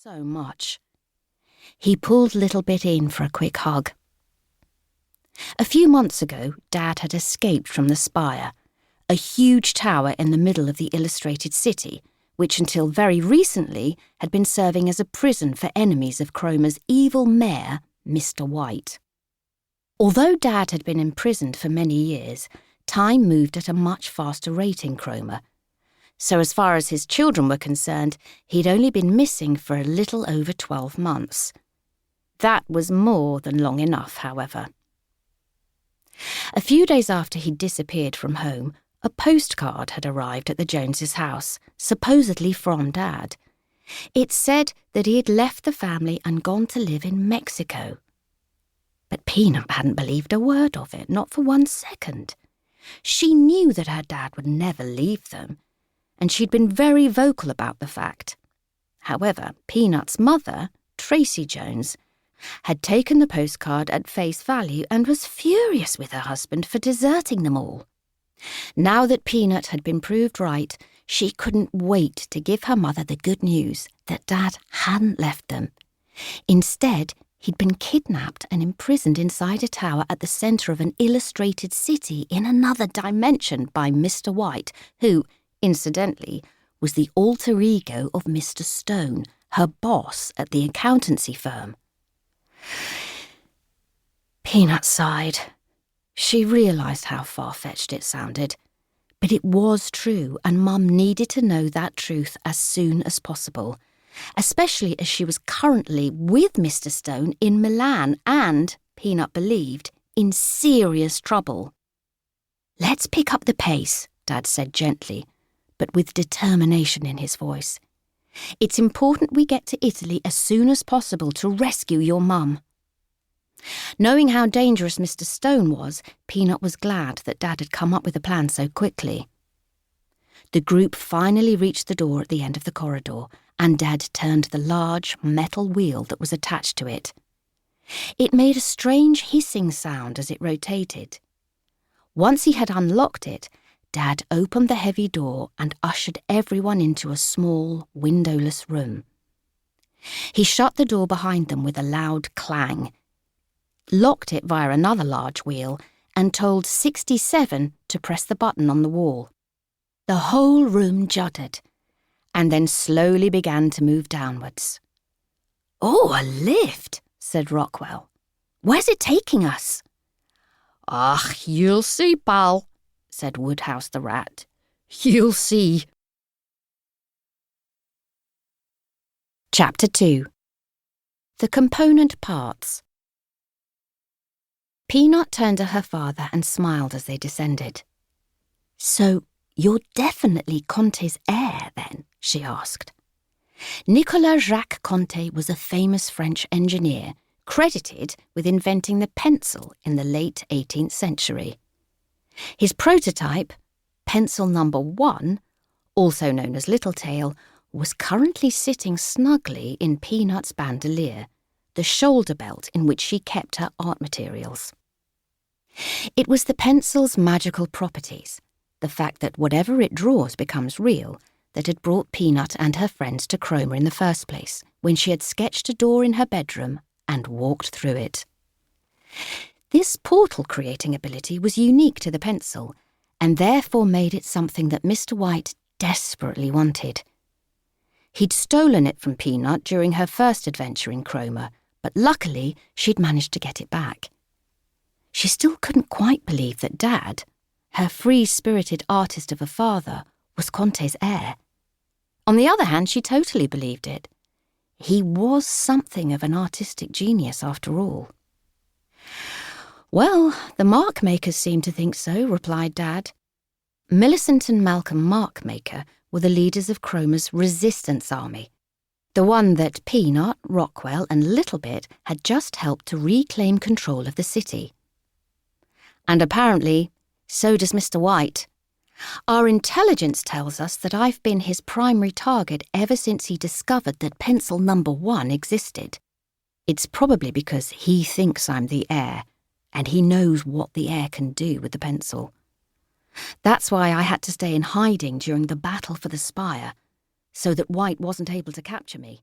so much. He pulled Little Bit in for a quick hug. A few months ago, Dad had escaped from the Spire, a huge tower in the middle of the illustrated city, which until very recently had been serving as a prison for enemies of Cromer's evil mayor, Mr. White. Although Dad had been imprisoned for many years, time moved at a much faster rate in Cromer. So as far as his children were concerned, he'd only been missing for a little over 12 months. That was more than long enough, however. A few days after he'd disappeared from home, a postcard had arrived at the Joneses' house, supposedly from Dad. It said that he had left the family and gone to live in Mexico. But Peanut hadn't believed a word of it, not for 1 second. She knew that her dad would never leave them, and she'd been very vocal about the fact. However, Peanut's mother, Tracy Jones, had taken the postcard at face value and was furious with her husband for deserting them all. Now that Peanut had been proved right, she couldn't wait to give her mother the good news that Dad hadn't left them. Instead, he'd been kidnapped and imprisoned inside a tower at the centre of an illustrated city in another dimension by Mr. White, who, incidentally, was the alter ego of Mr. Stone, her boss at the accountancy firm. Peanut sighed. She realised how far-fetched it sounded, but it was true, and Mum needed to know that truth as soon as possible, especially as she was currently with Mr. Stone in Milan and, Peanut believed, in serious trouble. "Let's pick up the pace," Dad said gently, but with determination in his voice. "It's important we get to Italy as soon as possible to rescue your mum." Knowing how dangerous Mr. Stone was, Peanut was glad that Dad had come up with a plan so quickly. The group finally reached the door at the end of the corridor, and Dad turned the large metal wheel that was attached to it. It made a strange hissing sound as it rotated. Once he had unlocked it, Dad opened the heavy door and ushered everyone into a small, windowless room. He shut the door behind them with a loud clang, locked it via another large wheel, and told 67 to press the button on the wall. The whole room juddered, and then slowly began to move downwards. "Oh, a lift," said Rockwell. "Where's it taking us?" "Ach, you'll see, pal," said Woodhouse the rat. "You'll see." Chapter 2. The Component Parts. Peanut turned to her father and smiled as they descended. "So, you're definitely Conte's heir, then?" she asked. Nicolas Jacques Conte was a famous French engineer, credited with inventing the pencil in the late 18th century. His prototype, pencil number 1, also known as Littletail, was currently sitting snugly in Peanut's bandolier, the shoulder belt in which she kept her art materials. It was the pencil's magical properties, the fact that whatever it draws becomes real, that had brought Peanut and her friends to Cromer in the first place, when she had sketched a door in her bedroom and walked through it. This portal-creating ability was unique to the pencil, and therefore made it something that Mr. White desperately wanted. He'd stolen it from Peanut during her first adventure in Cromer, but luckily she'd managed to get it back. She still couldn't quite believe that Dad, her free-spirited artist of a father, was Conte's heir. On the other hand, she totally believed it. He was something of an artistic genius after all. "Well, the mark-makers seem to think so," replied Dad. Millicent and Malcolm Markmaker were the leaders of Cromer's resistance army, the one that Peanut, Rockwell and Littlebit had just helped to reclaim control of the city. "And apparently, so does Mr. White. Our intelligence tells us that I've been his primary target ever since he discovered that pencil number 1 existed. It's probably because he thinks I'm the heir, and he knows what the heir can do with the pencil. That's why I had to stay in hiding during the battle for the Spire, so that White wasn't able to capture me."